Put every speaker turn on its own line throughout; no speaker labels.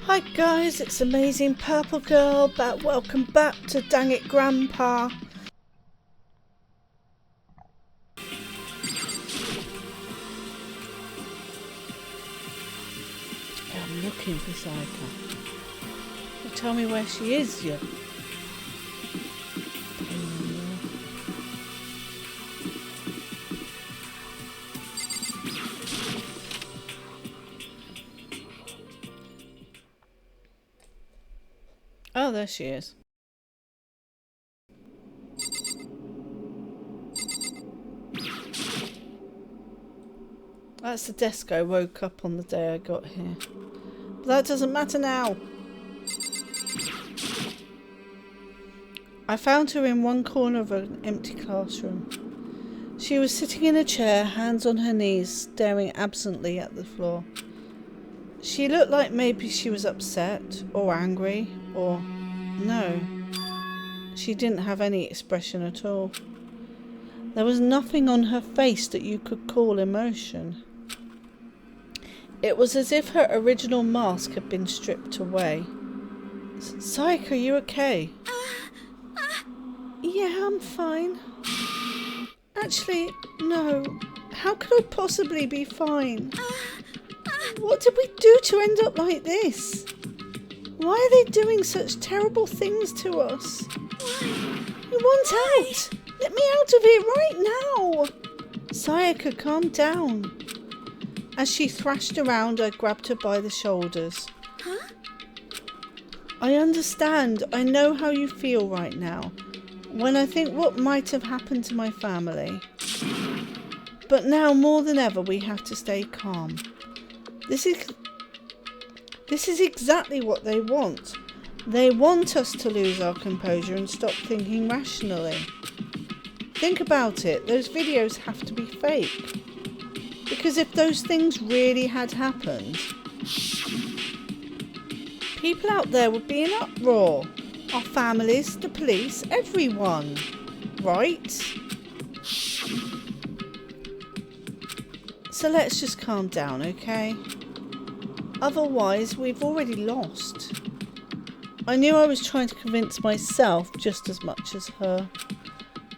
Hi guys, it's Amazing Purple Girl, welcome back to Dang It Grandpa. I'm looking for Sayaka. Well, tell me where she is, you. Oh, there she is. That's the desk I woke up on the day I got here. But that doesn't matter now. I found her in one corner of an empty classroom. She was sitting in a chair, hands on her knees, staring absently at the floor. She looked like maybe she was upset or angry or no. She didn't have any expression at all. There was nothing on her face that you could call emotion. It was as if her original mask had been stripped away. Sayaka, are you okay? Yeah, I'm fine. Actually, no. How could I possibly be fine? What did we do to end up like this? Why are they doing such terrible things to us? I want out! Let me out of here right now! Sayaka, calm down. As she thrashed around, I grabbed her by the shoulders.
Huh?
I understand. I know how you feel right now. When I think what might have happened to my family. But now more than ever we have to stay calm. This is exactly what they want. They want us to lose our composure and stop thinking rationally. Think about it, those videos have to be fake. Because if those things really had happened, people out there would be in uproar. Our families, the police, everyone. Right? So let's just calm down, okay? Otherwise, we've already lost. I knew I was trying to convince myself just as much as her.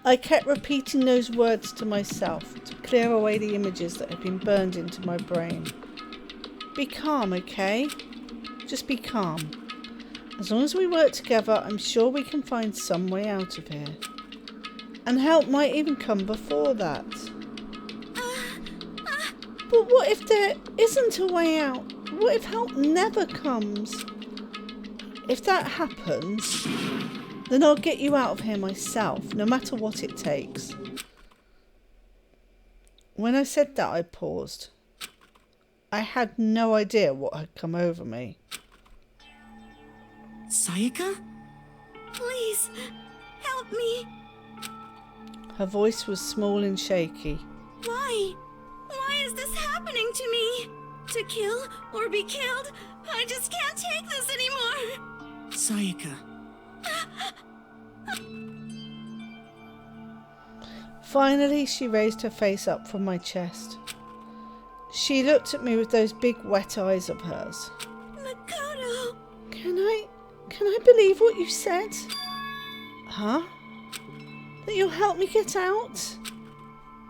I kept repeating those words to myself to clear away the images that had been burned into my brain. Be calm, okay? Just be calm. As long as we work together, I'm sure we can find some way out of here. And help might even come before that. But what if there isn't a way out? What if help never comes? If that happens, then I'll get you out of here myself, no matter what it takes. When I said that, I paused. I had no idea what had come over me.
Sayaka? Please, help me.
Her voice was small and shaky.
Why? Why is this happening to me? To kill or be killed? I just can't take this anymore. Sayaka.
Finally, she raised her face up from my chest. She looked at me with those big wet eyes of hers.
Makoto.
Can I believe what you said? Huh? That you'll help me get out?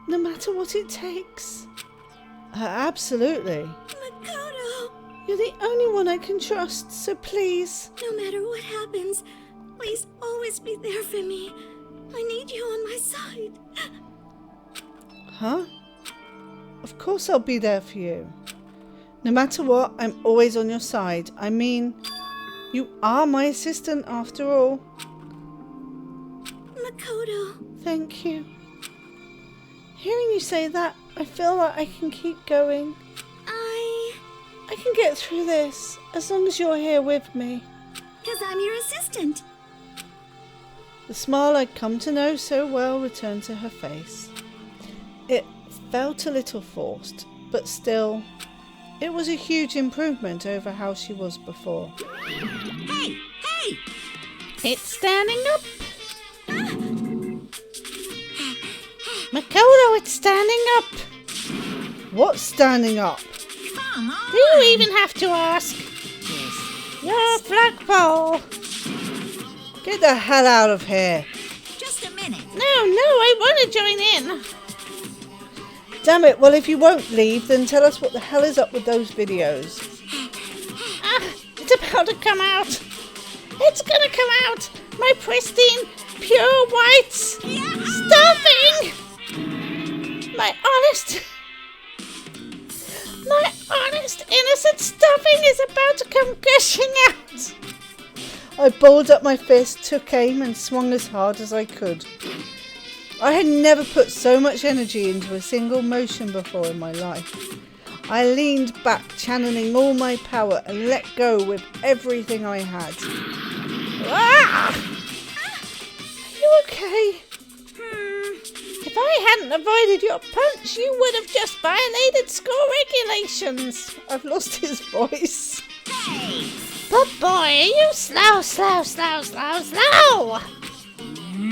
No matter what it takes? Absolutely.
Makoto.
You're the only one I can trust, so please.
No matter what happens, please always be there for me. I need you on my side.
Huh? Of course I'll be there for you. No matter what, I'm always on your side. I mean, you are my assistant after all.
Makoto.
Thank you. Hearing you say that, I feel like I can keep going. I can get through this, as long as you're here with me.
'Cause I'm your assistant.
The smile I'd come to know so well returned to her face. It felt a little forced, but still, it was a huge improvement over how she was before.
Hey! Hey!
It's standing up! Makoto, it's standing up! What's standing up?
Come on!
Do you even have to ask?
Yes,
Get the hell out of here.
Just a minute.
No, I want to join in.
Damn it, well if you won't leave, then tell us what the hell is up with those videos.
It's about to come out. It's gonna come out. My pristine, pure white stuffing. My honest, innocent stuffing is about to come gushing out.
I balled up my fist, took aim and swung as hard as I could. I had never put so much energy into a single motion before in my life. I leaned back, channeling all my power and let go with everything I had.
Ah!
Are you okay?
If I hadn't avoided your punch, you would have just violated school regulations.
I've lost his voice.
But boy, are you slow.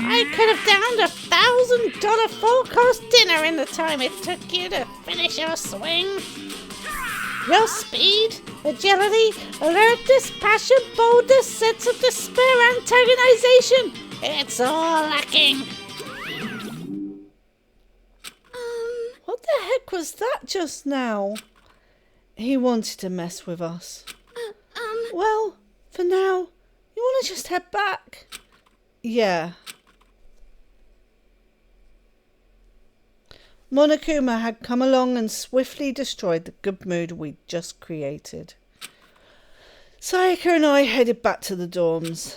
I could have downed $1,000 full-course dinner in the time it took you to finish your swing. Your speed, agility, alertness, passion, boldness, sense of despair, antagonization, it's all lacking.
What the heck was that just now? He wanted to mess with us. Well, for now, you want to just head back? Yeah. Monokuma had come along and swiftly destroyed the good mood we'd just created. Sayaka and I headed back to the dorms.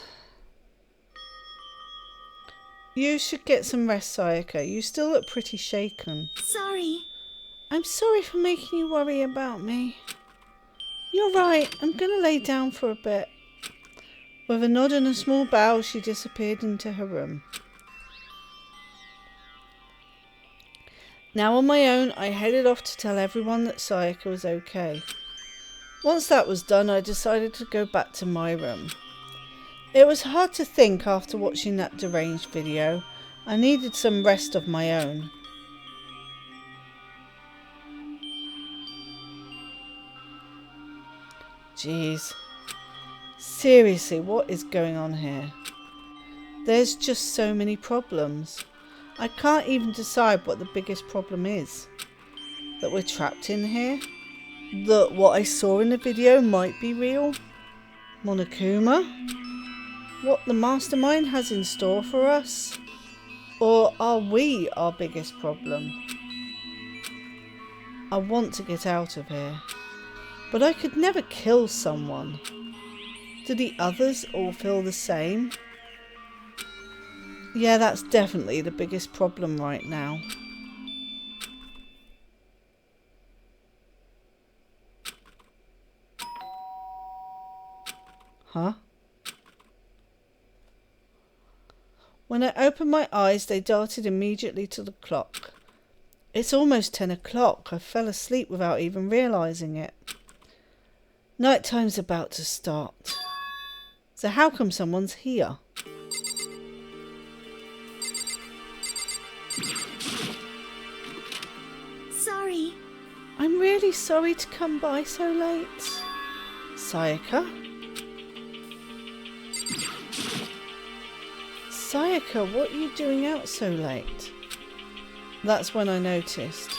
You should get some rest, Sayaka. You still look pretty shaken.
Sorry.
I'm sorry for making you worry about me. You're right, I'm going to lay down for a bit. With a nod and a small bow, she disappeared into her room. Now on my own, I headed off to tell everyone that Sayaka was okay. Once that was done, I decided to go back to my room. It was hard to think after watching that deranged video. I needed some rest of my own. Jeez. Seriously, what is going on here? There's just so many problems. I can't even decide what the biggest problem is. That we're trapped in here? That what I saw in the video might be real? Monokuma? What the mastermind has in store for us? Or are we our biggest problem? I want to get out of here. But I could never kill someone. Do the others all feel the same? Yeah, that's definitely the biggest problem right now. Huh? When I opened my eyes, they darted immediately to the clock. It's almost 10 o'clock. I fell asleep without even realising it. Nighttime's about to start. So how come someone's here?
Sorry.
I'm really sorry to come by so late. Sayaka? Sayaka, what are you doing out so late? That's when I noticed.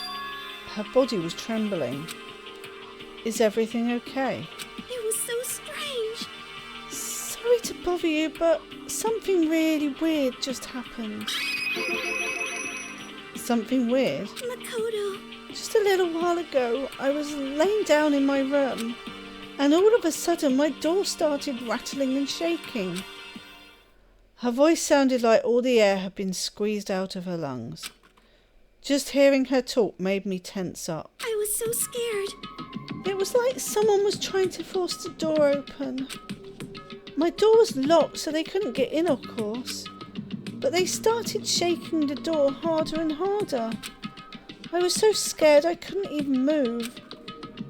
Her body was trembling. Is everything okay?
It was so strange.
Sorry to bother you, but something really weird just happened. Something weird?
Makoto.
Just a little while ago, I was laying down in my room, and all of a sudden my door started rattling and shaking. Her voice sounded like all the air had been squeezed out of her lungs. Just hearing her talk made me tense up.
I was so scared.
It was like someone was trying to force the door open. My door was locked, so they couldn't get in, of course. But they started shaking the door harder and harder. I was so scared I couldn't even move.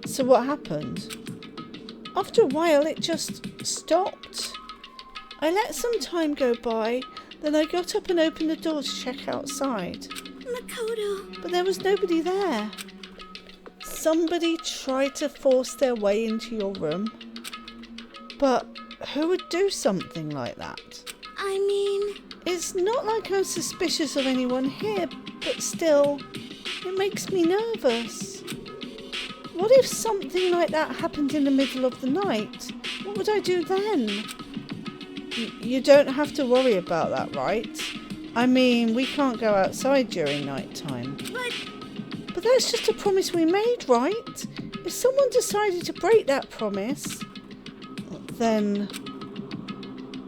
So what happened? After a while, it just stopped. I let some time go by, then I got up and opened the door to check outside.
Makoto.
But there was nobody there. Somebody tried to force their way into your room. But who would do something like that?
I mean...
It's not like I'm suspicious of anyone here, but still, it makes me nervous. What if something like that happened in the middle of the night? What would I do then? You don't have to worry about that, right? I mean, we can't go outside during night time. But that's just a promise we made, right? If someone decided to break that promise, then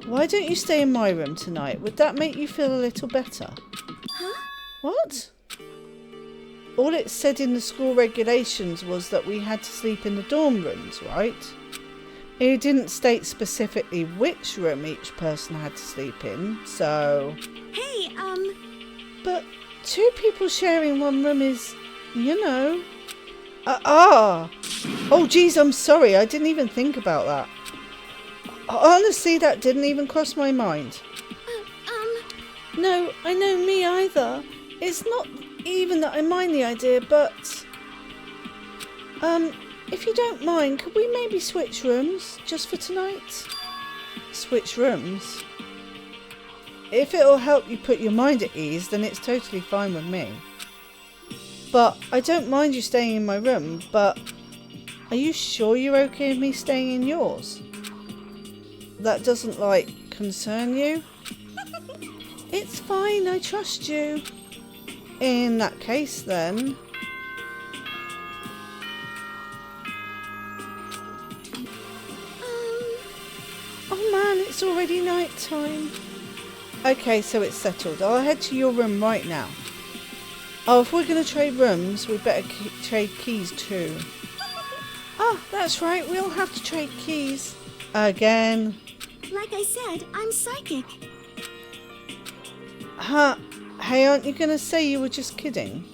why don't you stay in my room tonight? Would that make you feel a little better?
Huh?
What? All it said in the school regulations was that we had to sleep in the dorm rooms, right? It didn't state specifically which room each person had to sleep in, so...
Hey,
But 2 people sharing one room is, you know... Oh, geez, I'm sorry. I didn't even think about that. Honestly, that didn't even cross my mind. No, I know, me either. It's not even that I mind the idea, but... if you don't mind, could we maybe switch rooms, just for tonight? Switch rooms? If it'll help you put your mind at ease, then it's totally fine with me. But I don't mind you staying in my room, but are you sure you're okay with me staying in yours? That doesn't, concern you? It's fine, I trust you. In that case, then... Oh man, it's already night time. Okay, so it's settled. I'll head to your room right now. Oh, if we're going to trade rooms, we better trade keys too. Ah, that's right, we'll have to trade keys. Again.
like I said, I'm psychic.
Huh? Hey, aren't you going to say you were just kidding?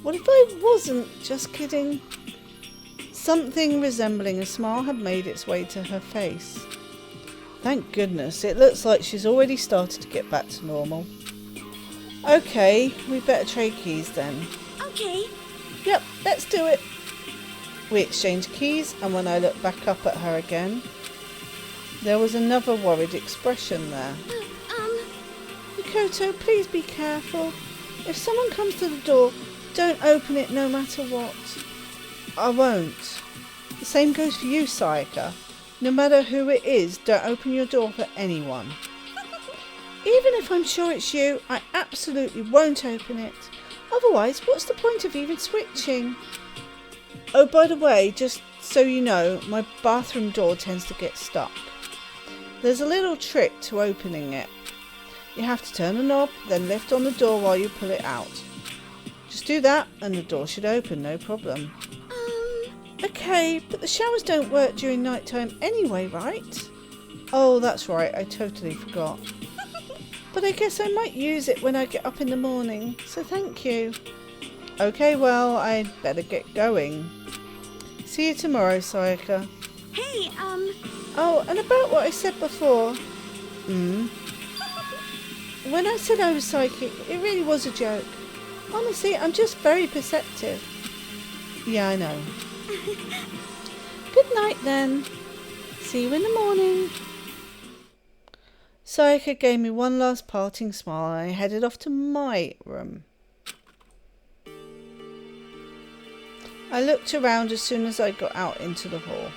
What if I wasn't just kidding? Something resembling a smile had made its way to her face. Thank goodness, it looks like she's already started to get back to normal. Okay, we better trade keys then.
Okay.
Yep, let's do it. We exchanged keys, and when I looked back up at her again, there was another worried expression there. Mikoto, please be careful. If someone comes to the door, don't open it no matter what. I won't. The same goes for you, Sayaka. No matter who it is, don't open your door for anyone. Even if I'm sure it's you, I absolutely won't open it. Otherwise, what's the point of even switching? Oh, by the way, just so you know, my bathroom door tends to get stuck. There's a little trick to opening it. You have to turn the knob, then lift on the door while you pull it out. Just do that and the door should open, no problem. Okay, but the showers don't work during night time anyway, right? Oh, that's right, I totally forgot. But I guess I might use it when I get up in the morning, so thank you. Okay, well, I'd better get going. See you tomorrow, Sayaka.
Hey,
Oh, and about what I said before. When I said I was psychic, it really was a joke. Honestly, I'm just very perceptive. Yeah, I know. Good night then. See you in the morning. Sayaka gave me one last parting smile and I headed off to my room. I looked around as soon as I got out into the hall.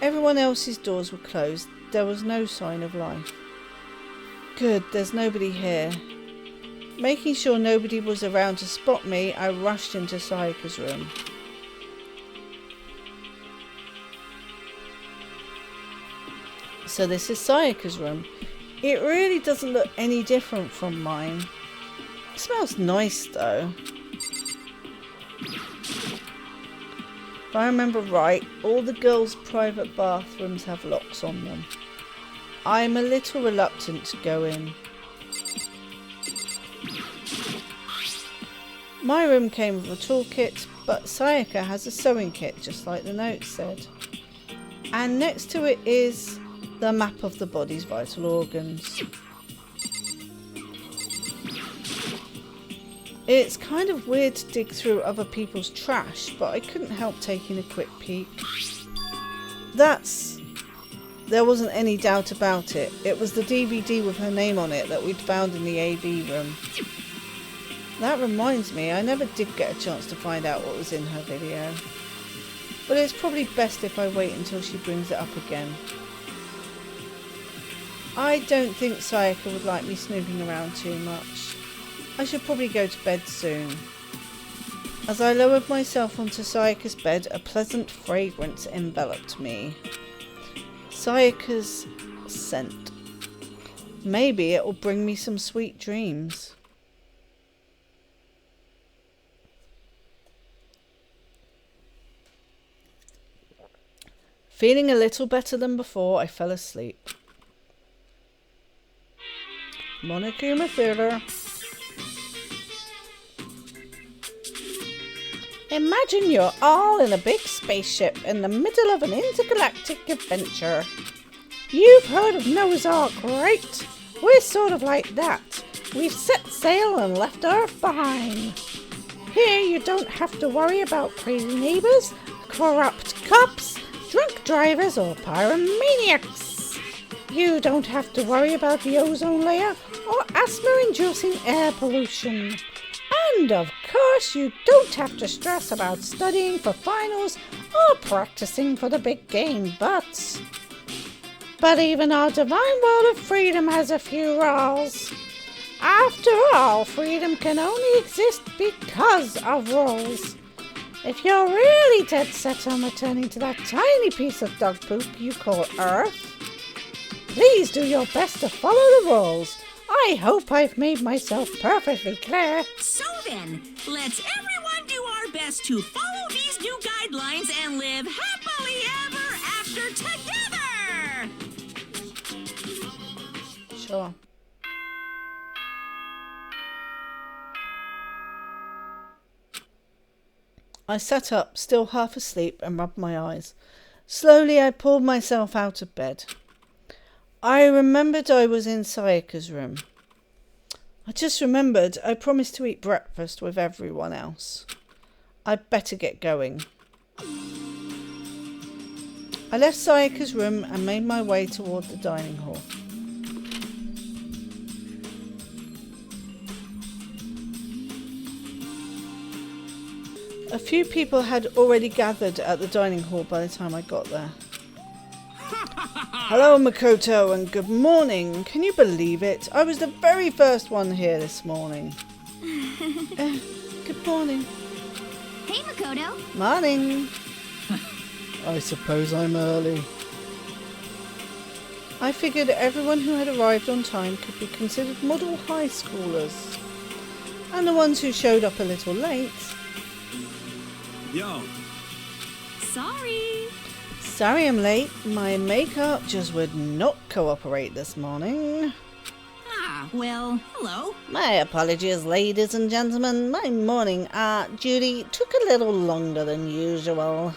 Everyone else's doors were closed. There was no sign of life. Good, there's nobody here. Making sure nobody was around to spot me, I rushed into Sayaka's room. So this is Sayaka's room. It really doesn't look any different from mine. It smells nice though. If I remember right, all the girls' private bathrooms have locks on them. I'm a little reluctant to go in. My room came with a toolkit, but Sayaka has a sewing kit, just like the note said. And next to it is the map of the body's vital organs. It's kind of weird to dig through other people's trash, but I couldn't help taking a quick peek. That's There wasn't any doubt about it. It was the DVD with her name on it that we'd found in the AV room. That reminds me, I never did get a chance to find out what was in her video. But it's probably best if I wait until she brings it up again. I don't think Sayaka would like me snooping around too much. I should probably go to bed soon. As I lowered myself onto Sayaka's bed, a pleasant fragrance enveloped me. Sayaka's scent. Maybe it will bring me some sweet dreams. Feeling a little better than before, I fell asleep. Monokuma Theatre.
Imagine you're all in a big spaceship in the middle of an intergalactic adventure. You've heard of Noah's Ark, right? We're sort of like that. We've set sail and left Earth behind. Here you don't have to worry about crazy neighbours, corrupt cops, drunk drivers or pyromaniacs. You don't have to worry about the ozone layer or asthma-inducing air pollution. And of course you don't have to stress about studying for finals or practicing for the big game, but even our divine world of freedom has a few rules. After all, freedom can only exist because of rules. If you're really dead set on returning to that tiny piece of dog poop you call Earth, please do your best to follow the rules. I hope I've made myself perfectly clear.
So then, let's everyone do our best to follow these new guidelines and live happily ever after together!
Sure. I sat up, still half asleep, and rubbed my eyes. Slowly I pulled myself out of bed. I remembered I was in Sayaka's room. I just remembered I promised to eat breakfast with everyone else. I'd better get going. I left Sayaka's room and made my way toward the dining hall. A few people had already gathered at the dining hall by the time I got there. Hello, Makoto, and good morning. Can you believe it? I was the very first one here this morning. Good morning.
Hey, Makoto.
Morning. I suppose I'm early. I figured everyone who had arrived on time could be considered model high schoolers. And the ones who showed up a little late...
Yo.
Sorry I'm late. My makeup just would not cooperate this morning.
Ah, well, hello.
My apologies, ladies and gentlemen. My morning art duty took a little longer than usual.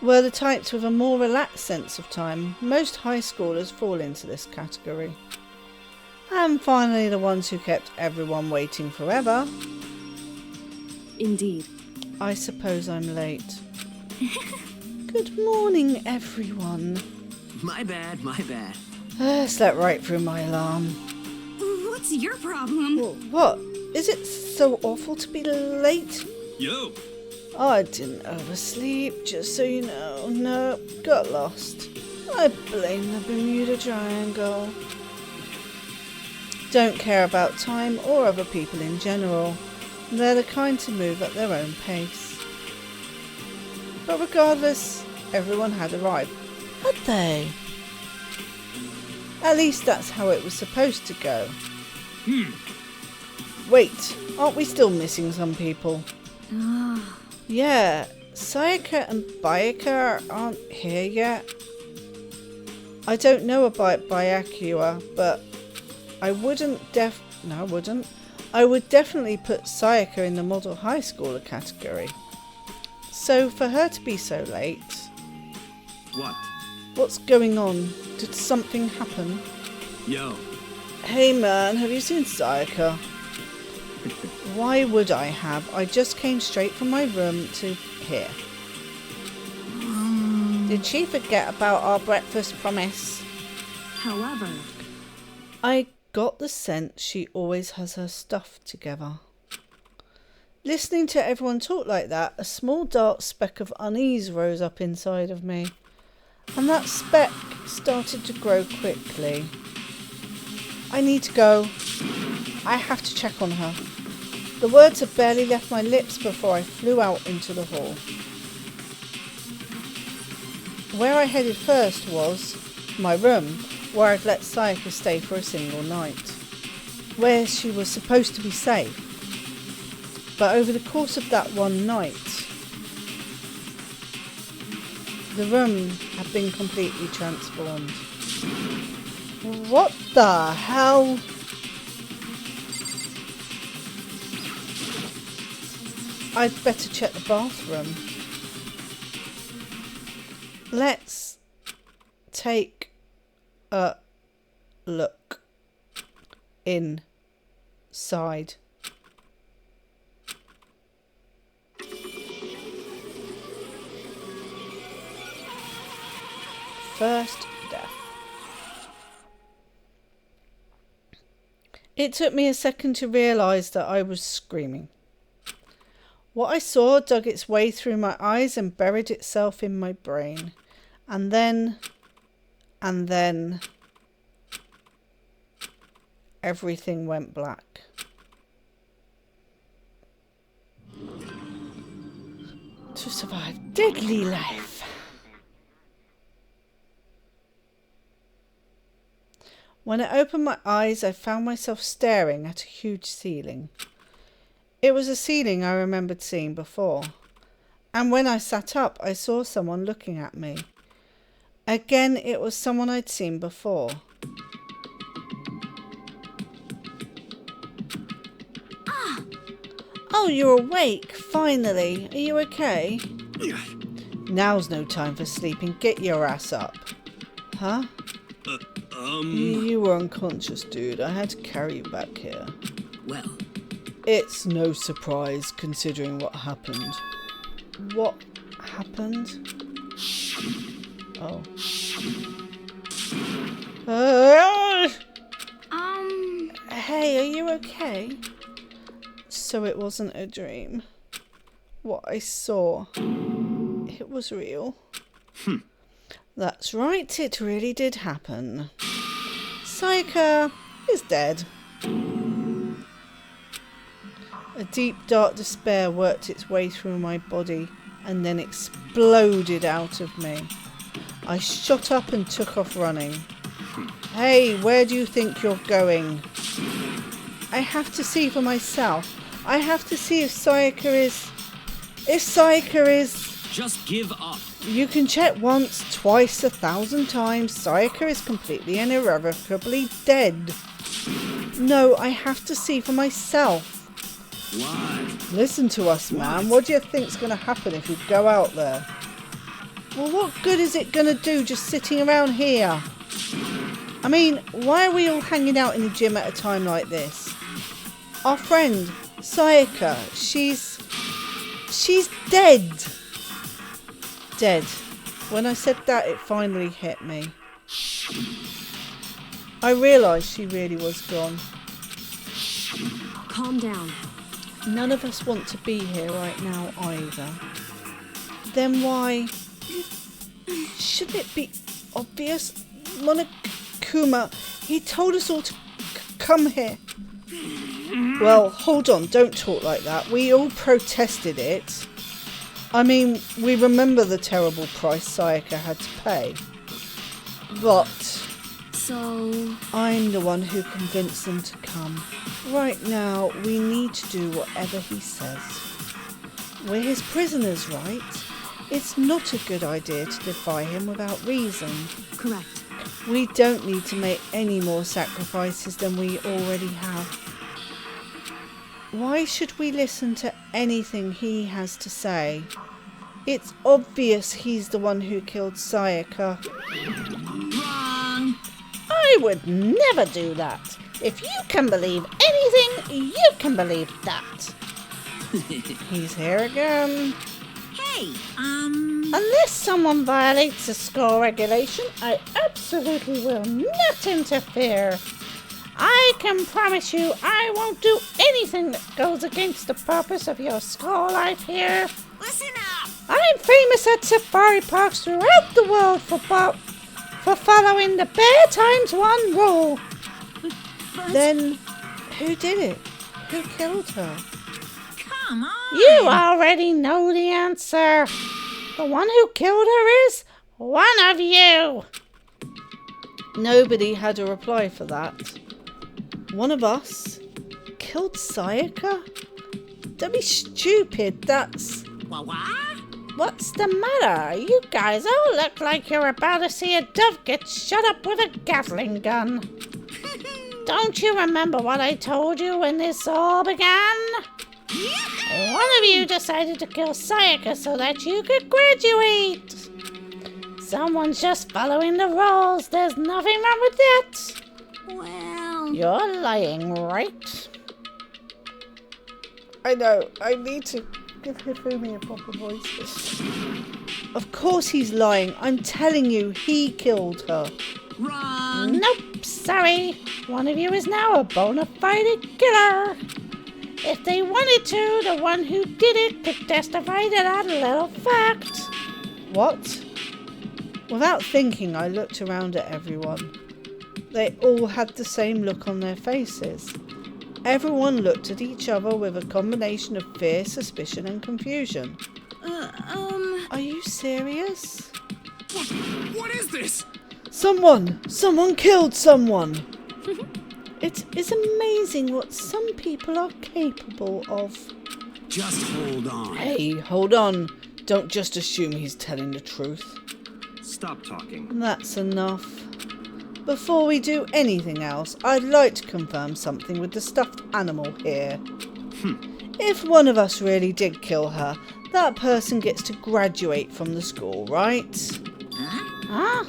We're the types with a more relaxed sense of time. Most high schoolers fall into this category. And finally the ones who kept everyone waiting forever.
Indeed.
I suppose I'm late. Good morning, everyone.
My bad.
Slept right through my alarm.
What's your problem?
What? Is it so awful to be late?
Yo.
Oh, I didn't oversleep, just so you know. No, got lost. I blame the Bermuda Triangle. Don't care about time or other people in general. They're the kind to move at their own pace. But regardless, everyone had arrived. Had they? At least that's how it was supposed to go. Wait, aren't we still missing some people? Yeah, Sayaka and Bayaka aren't here yet. I don't know about Bayakua, but I would definitely put Sayaka in the model high schooler category. So for her to be so late...
What?
What's going on? Did something happen?
Yo.
Hey man, have you seen Sayaka? Why would I have? I just came straight from my room to here. Did she forget about our breakfast promise?
However,
I got the sense she always has her stuff together. Listening to everyone talk like that, a small dark speck of unease rose up inside of me. And that speck started to grow quickly. I need to go. I have to check on her. The words had barely left my lips before I flew out into the hall. Where I headed first was my room, where I'd let Sayaka stay for a single night, where she was supposed to be safe. But over the course of that one night, the room had been completely transformed. What the hell? I'd better check the bathroom. Let's take a look inside. First death. It took me a second to realise that I was screaming. What I saw dug its way through my eyes and buried itself in my brain. And then, everything went black. To survive deadly life. When I opened my eyes, I found myself staring at a huge ceiling. It was a ceiling I remembered seeing before. And when I sat up, I saw someone looking at me. Again, it was someone I'd seen before. Oh, you're awake, finally. Are you okay? Now's no time for sleeping. Get your ass up. Huh? You were unconscious, dude. I had to carry you back here.
Well,
It's no surprise considering what happened. What happened? Oh. Hey, are you okay? So it wasn't a dream. What I saw, it was real. That's right, it really did happen. Sayaka is dead. A deep, dark despair worked its way through my body and then exploded out of me. I shot up and took off running. Hey, where do you think you're going? I have to see for myself. I have to see if Sayaka is...
just give up.
You can check once, twice, 1,000 times. Sayaka is completely and irrevocably dead. No, I have to see for myself.
What?
Listen to us, man. What do you think's going to happen if you go out there? Well, what good is it going to do just sitting around here? I mean, why are we all hanging out in the gym at a time like this? Our friend, Sayaka, she's dead. Dead. When I said that, it finally hit me. I realised she really was gone.
calm down.
None of us want to be here right now either. Then why? Should it be obvious? Monokuma, he told us all to come here. Well, hold on, don't talk like that. We all protested it. I mean, we remember the terrible price Sayaka had to pay. But...
So...
I'm the one who convinced them to come. Right now, we need to do whatever he says. We're his prisoners, right? It's not a good idea to defy him without reason.
Correct.
We don't need to make any more sacrifices than we already have. Why should we listen to anything he has to say? It's obvious he's the one who killed Sayaka.
Wrong.
I would never do that. If you can believe anything, you can believe that. He's here again.
Hey,
Unless someone violates a school regulation, I absolutely will not interfere. I can promise you I won't do anything that goes against the purpose of your school life here.
Listen up!
I'm famous at safari parks throughout the world for following the Bear Times One rule.
Then, who did it? Who killed her?
Come on!
You already know the answer. The one who killed her is one of you.
Nobody had a reply for that. One of us killed Sayaka? Don't be stupid, that's...
What?
What's the matter? You guys all look like you're about to see a dove get shot up with a Gatling gun. Don't you remember what I told you when this all began? One of you decided to kill Sayaka so that you could graduate. Someone's just following the rules. There's nothing wrong with that.
Well...
You're lying, right?
I know, I need to give Hifumi a proper voice. Of course he's lying. I'm telling you, he killed her.
Wrong!
Nope, sorry. One of you is now a bona fide killer. If they wanted to, the one who did it could testify to that little fact.
What? Without thinking, I looked around at everyone. They all had the same look on their faces. Everyone looked at each other with a combination of fear, suspicion and confusion. Are you serious?
What is this?
Someone killed someone! It's amazing what some people are capable of.
Just hold on.
Hey, hold on. Don't just assume he's telling the truth.
Stop talking.
That's enough. Before we do anything else, I'd like to confirm something with the stuffed animal here. If one of us really did kill her, that person gets to graduate from the school, right?
Huh?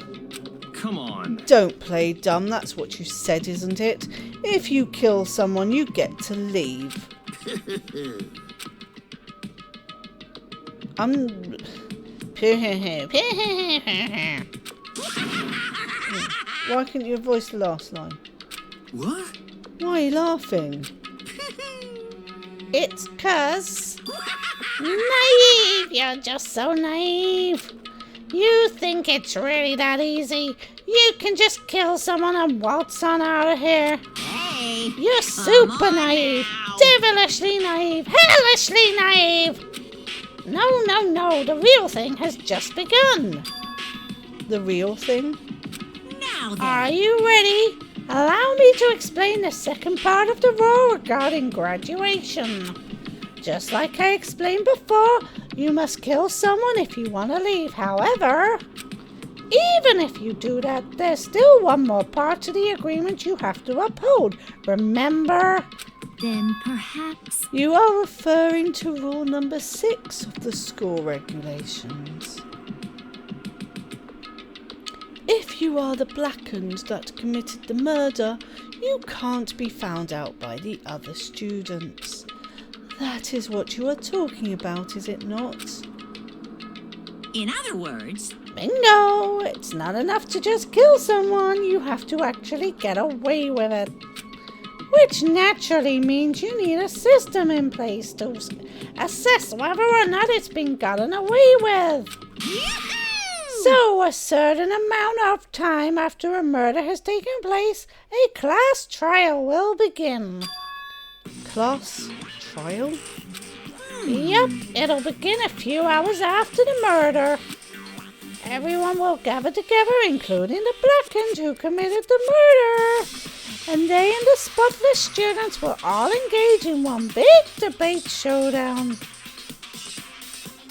Come on.
Don't play dumb, that's what you said, isn't it? If you kill someone, you get to leave. Why couldn't you voice the last line?
What?
Why are you laughing?
It's 'cause... Naive! You're just so naive. You think it's really that easy? You can just kill someone and waltz on out of here.
Hey!
You're super naive. Devilishly naive. Hellishly naive. No. The real thing has just begun.
The real thing?
Now then!
Are you ready? Allow me to explain the second part of the rule regarding graduation. Just like I explained before, you must kill someone if you want to leave. However, even if you do that, there's still one more part to the agreement you have to uphold. Remember?
Then perhaps...
You are referring to rule number 6 of the school regulations. If you are the blackened that committed the murder, you can't be found out by the other students. That is what you are talking about, is it not?
In other words...
Bingo! It's not enough to just kill someone. You have to actually get away with it. Which naturally means you need a system in place to assess whether or not it's been gotten away with. So, a certain amount of time after a murder has taken place, a class trial will begin.
Class trial?
Yep, it'll begin a few hours after the murder. Everyone will gather together, including the Blackens who committed the murder. And they and the spotless students will all engage in one big debate showdown.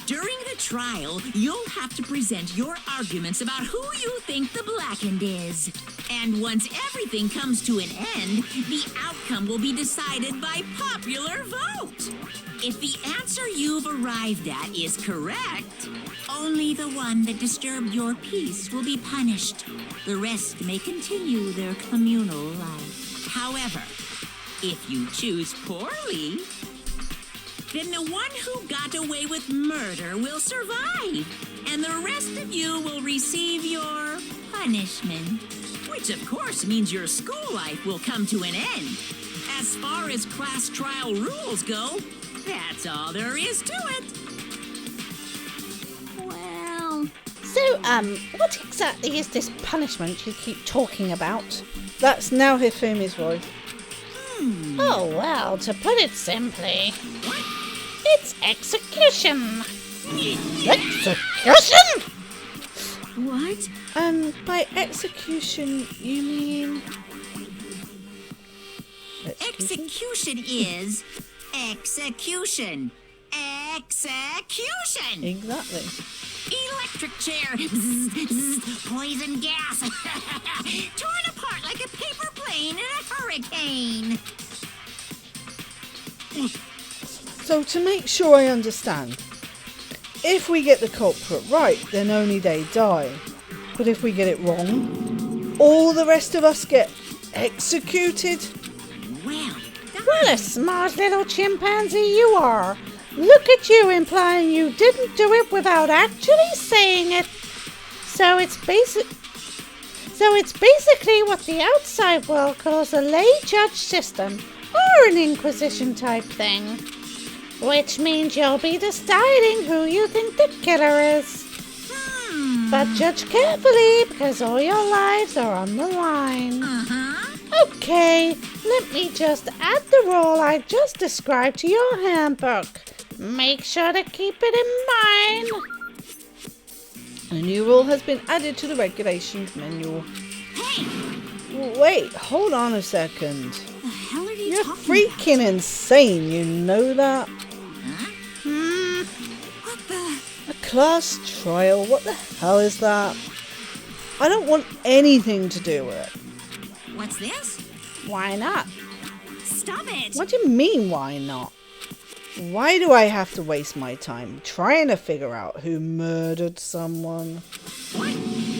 During the trial, you'll have to present your arguments about who you think the Blackened is. And once everything comes to an end, the outcome will be decided by popular vote. If the answer you've arrived at is correct, only the one that disturbed your peace will be punished. The rest may continue their communal life. However, if you choose poorly, then the one who got away with murder will survive and the rest of you will receive your punishment. Which, of course, means your school life will come to an end. As far as class trial rules go, that's all there is to it.
Well... So, what exactly is this punishment you keep talking about?
That's now Hifumi's voice.
Oh, well, to put it simply, it's execution. Execution?
What?
And by execution, you mean...
Execution is execution. Execution!
Exactly.
Electric chair. Zzz, zzz, poison gas. Torn apart like a paper plane in a hurricane.
So to make sure I understand, if we get the culprit right, then only they die. But if we get it wrong, all the rest of us get executed?
Well,
What a smart little chimpanzee you are. Look at you implying you didn't do it without actually saying it. So it's basically what the outside world calls a lay judge system or an inquisition type thing. Which means you'll be deciding who you think the killer is. But judge carefully because all your lives are on the line. Okay, let me just add the rule I just described to your handbook. Make sure to keep it in mind.
A new rule has been added to the regulations manual.
hey,
Wait, hold on a second.
the hell are you
You're
talking
freaking insane, you know that?
about? Huh? What the?
A class trial, what the hell is that? I don't want anything to do with it.
What's this?
Why not?
Stop it!
What do you mean, why not? Why do I have to waste my time trying to figure out who murdered someone?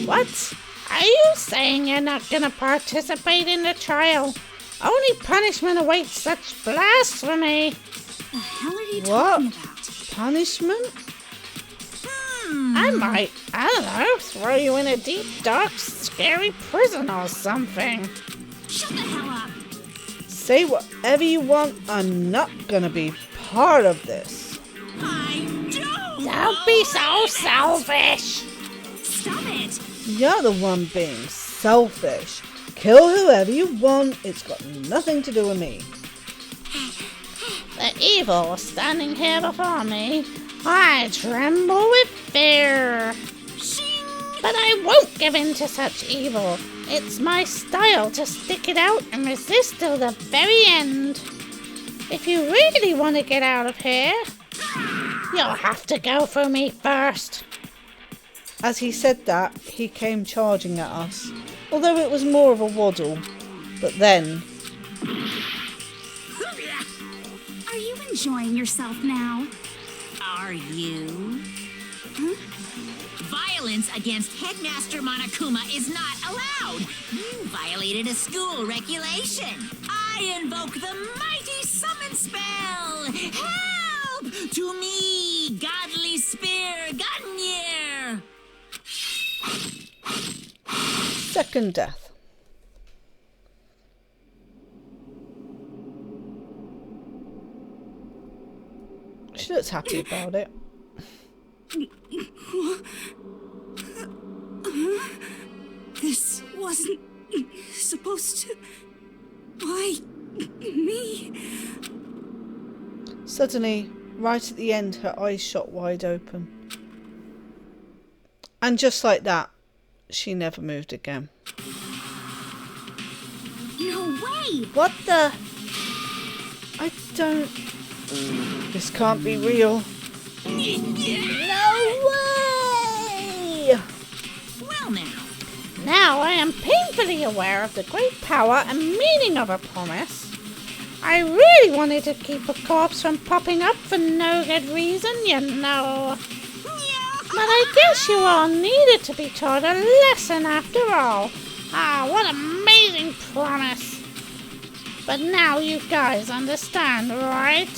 What? Are you saying you're not going to participate in the trial? Only punishment awaits such blasphemy.
The hell are you
What?
talking about?
Punishment?
I might, I don't know, throw you in a deep, dark, scary prison or something.
Shut the hell up!
Say whatever you want, I'm not gonna be part of this.
I don't!
Don't be so selfish.
Stop it!
You're the one being selfish. Kill whoever you want, it's got nothing to do with me.
The evil standing here before me, I tremble with fear.
Shing!
But I won't give in to such evil. It's my style to stick it out and resist till the very end. If you really want to get out of here, you'll have to go through me first.
As he said that, he came charging at us, although it was more of a waddle. But then,
Are you enjoying yourself now? Are you? Violence against Headmaster Monokuma is not allowed. You violated a school regulation. I invoke the mighty summon spell. Help to me, godly spear, Gunyear.
second death. She looks happy about it.
This wasn't supposed to... Why me?
Suddenly, right at the end, her eyes shot wide open. And just like that, she never moved again.
No way!
What the? I don't... This can't be real. No way!
Well now.
Now I am painfully aware of the great power and meaning of a promise. I really wanted to keep a corpse from popping up for no good reason, you know. But I guess you all needed to be taught a lesson after all. Ah, what amazing promise. But now you guys understand, right?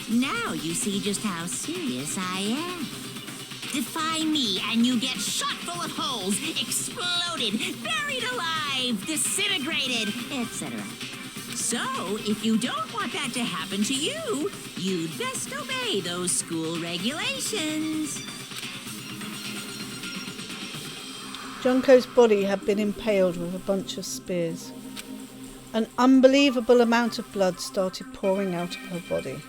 Now you see just how serious I am. Defy me and you get shot full of holes, exploded, buried alive, disintegrated, etc. So, if you don't want that to happen to you, you'd best obey those school regulations.
Junko's body had been impaled with a bunch of spears. An unbelievable amount of blood started pouring out of her body.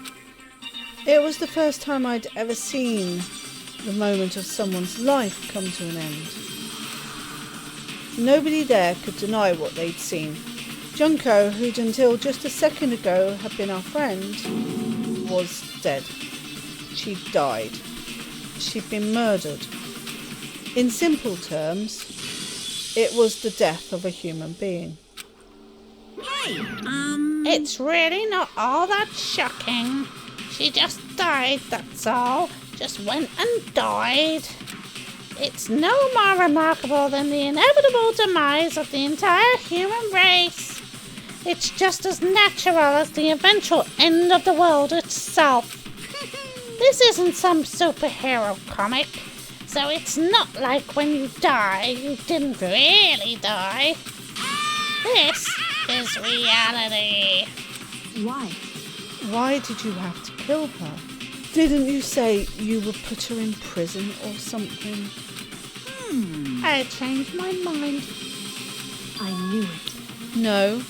It was the first time I'd ever seen the moment of someone's life come to an end. Nobody there could deny what they'd seen. Junko, who'd until just a second ago had been our friend, was dead. She'd died. She'd been murdered. In simple terms, it was the death of a human being.
Hey,
It's really not all that shocking. She just died, that's all. Just went and died. It's no more remarkable than the inevitable demise of the entire human race. It's just as natural as the eventual end of the world itself. This isn't some superhero comic, so it's not like when you die, you didn't really die. This is reality.
why?
Why did you have to kill her? Didn't you say you would put her in prison or something?
I changed my mind.
I knew it.
No,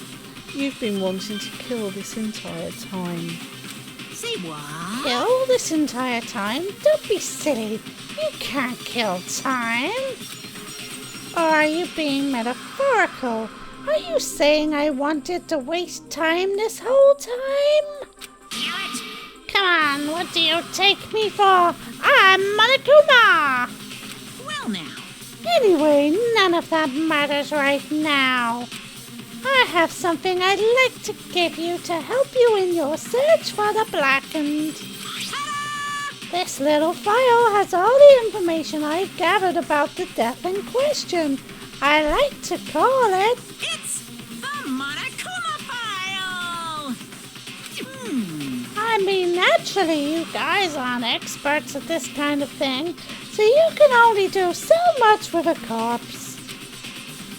you've been wanting to kill this entire time.
Say what?
Kill this entire time? Don't be silly. You can't kill time. Or are you being metaphorical? Are you saying I wanted to waste time this whole time? Come on, what do you take me for? I'm Monokuma!
Well now.
Anyway, none of that matters right now. I have something I'd like to give you to help you in your search for the Blackened. This little file has all the information I've gathered about the death in question. I like to call it...
It's the Monokuma file!
I mean, naturally, you guys aren't experts at this kind of thing, so you can only do so much with a corpse.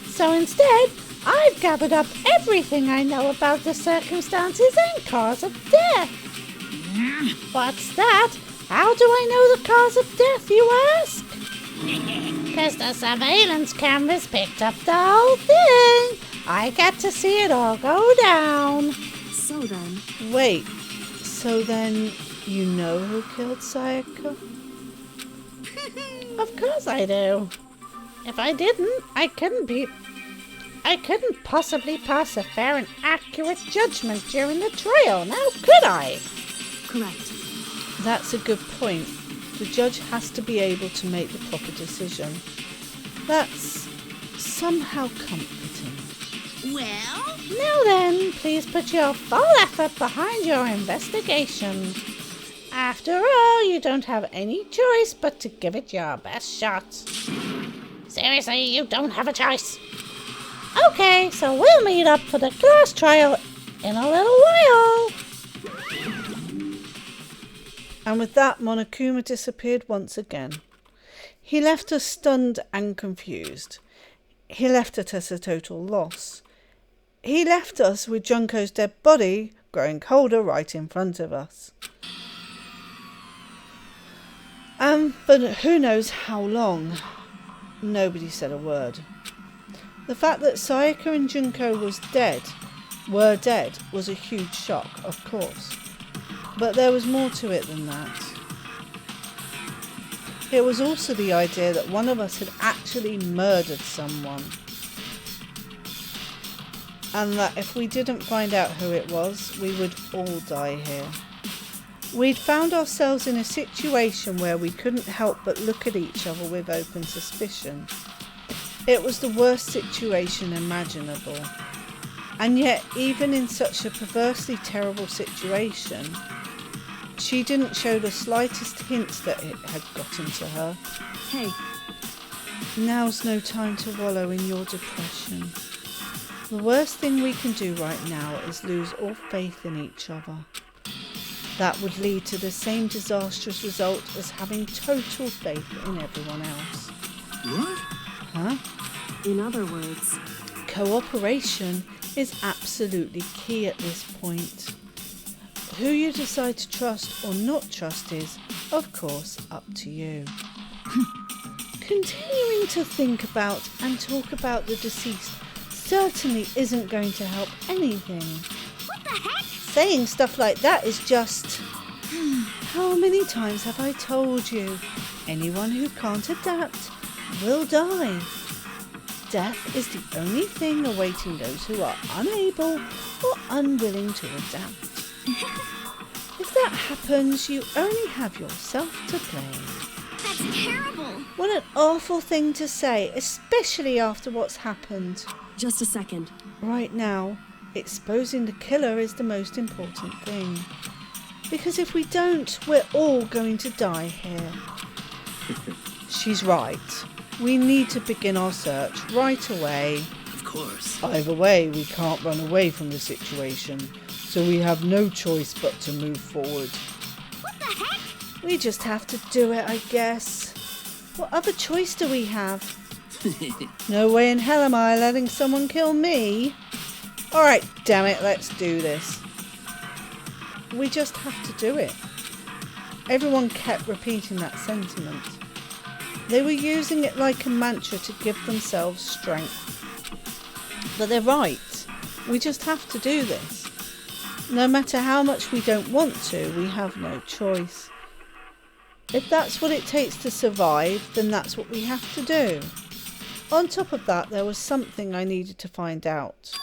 So instead, I've gathered up everything I know about the circumstances and cause of death. What's that? How do I know the cause of death, you ask? Because the surveillance cameras picked up the whole thing. I got to see it all go down.
So then...
Wait, so then you know who killed Sayaka?
Of course I do. If I didn't, I couldn't possibly pass a fair and accurate judgment during the trial, now could I?
Correct.
That's a good point. The judge has to be able to make the proper decision. That's somehow comforting.
Well...
Now then, please put your full effort behind your investigation. After all, you don't have any choice but to give it your best shot. Seriously, you don't have a choice. Okay, so we'll meet up for the class trial in a little while.
And with that, Monokuma disappeared once again. He left us stunned and confused. He left us at a total loss. He left us with Junko's dead body growing colder right in front of us. And for who knows how long, nobody said a word. The fact that Sayaka and Junko were dead, was a huge shock, of course. But there was more to it than that. It was also the idea that one of us had actually murdered someone. And that if we didn't find out who it was, we would all die here. We'd found ourselves in a situation where we couldn't help but look at each other with open suspicion. It was the worst situation imaginable. And yet, even in such a perversely terrible situation, she didn't show the slightest hint that it had gotten to her.
Hey.
Now's no time to wallow in your depression. The worst thing we can do right now is lose all faith in each other. That would lead to the same disastrous result as having total faith in everyone else.
What?
Huh?
In other words,
cooperation is absolutely key at this point. Who you decide to trust or not trust is, of course, up to you. Continuing to think about and talk about the deceased certainly isn't going to help anything.
What the heck?
Saying stuff like that is just... How many times have I told you? Anyone who can't adapt will die. Death is the only thing awaiting those who are unable or unwilling to adapt. If that happens, you only have yourself to blame.
That's terrible.
What an awful thing to say, especially after what's happened.
just a second.
Right now, exposing the killer is the most important thing. Because if we don't, we're all going to die here. She's right. We need to begin our search right away.
Of course.
Either way, we can't run away from the situation, so we have no choice but to move forward.
What the heck?
We just have to do it, I guess. What other choice do we have? No way in hell am I letting someone kill me. Alright, damn it, let's do this. We just have to do it. Everyone kept repeating that sentiment. They were using it like a mantra to give themselves strength. But they're right. We just have to do this. No matter how much we don't want to, we have no choice. If that's what it takes to survive, then that's what we have to do. On top of that, there was something I needed to find out.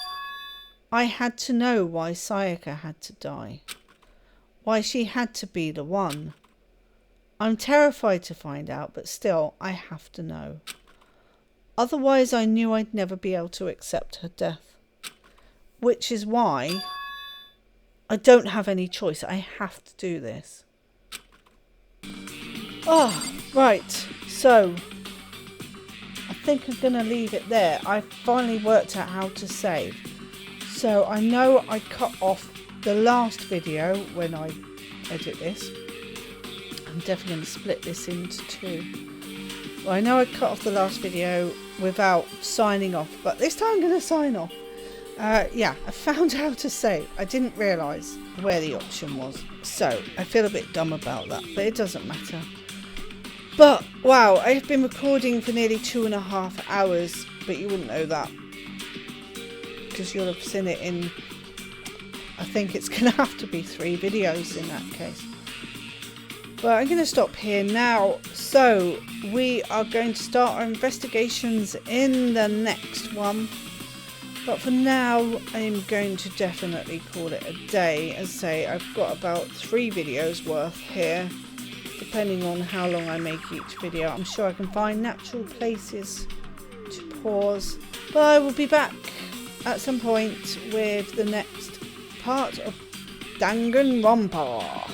I had to know why Sayaka had to die. Why she had to be the one. I'm terrified to find out, but still, I have to know. Otherwise, I knew I'd never be able to accept her death. Which is why I don't have any choice. I have to do this. Oh, right. So, I think I'm going to leave it there. I finally worked out how to save. So, I know I cut off the last video when I edit this. I'm definitely going to split this into two. Well, I know I cut off the last video without signing off, but this time I'm going to sign off. Yeah, I found how to save. I didn't realise where the option was, so I feel a bit dumb about that, but it doesn't matter. But wow, I've been recording for nearly 2.5 hours, but you wouldn't know that because you'll have seen it in, I think it's going to have to be 3 videos in that case. But I'm going to stop here now. So we are going to start our investigations in the next one. But for now, I'm going to definitely call it a day. As I say, I've got about 3 videos worth here, depending on how long I make each video. I'm sure I can find natural places to pause. But I will be back at some point with the next part of Danganronpa.